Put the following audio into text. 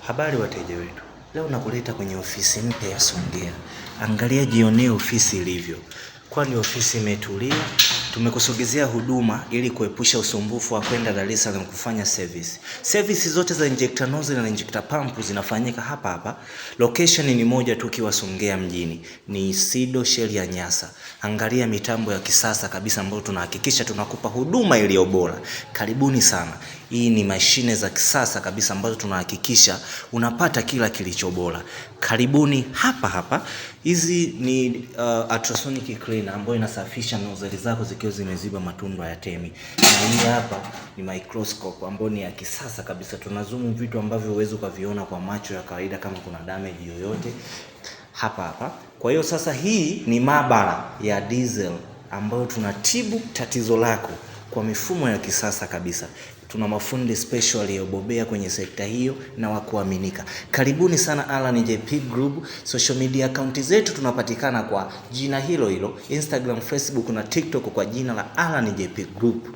Habari wateja wetu, leo nakuleta kwenye ofisi mpya ya Songea. Angalia, jionee ofisi ilivyo, kwani ofisi imetulia. Tumekusogezea huduma ili kuepusha usumbufu wa kwenda Dar es Salaam kufanya service. Service zote za injector nozzle na injector pump zinafanyika hapa hapa. Location ni moja tu, kiwa Songea mjini, ni Sido Shell ya Nyasa. Angalia mitambo ya kisasa kabisa ambayo tunahakikisha tunakupa huduma iliyo bora. Karibuni sana. Hii ni mashine za kisasa kabisa ambazo tunahakikisha unapata kila kilicho bora. Karibuni hapa hapa. Hizi ni ultrasonic cleaner ambayo inasafisha nozzle zako zikiwa zimeziba matundu ya temi. Na hii hapa ni microscope ambayo ni ya kisasa kabisa. Tunazoom vitu ambavyo huwezi ukaviona kwa macho ya kawaida kama kuna damage yoyote hapa hapa. Kwa hiyo sasa hii ni maabara ya diesel ambayo tunatibu tatizo lako kwa mifumo ya kisasa kabisa. Tuna mafundi special waliobobea kwenye sekta hiyo na wa kuaminika. Karibuni sana Alan JP Group. Social media account zetu tunapatikana kwa jina hilo hilo, Instagram, Facebook na TikTok kwa jina la Alan JP Group.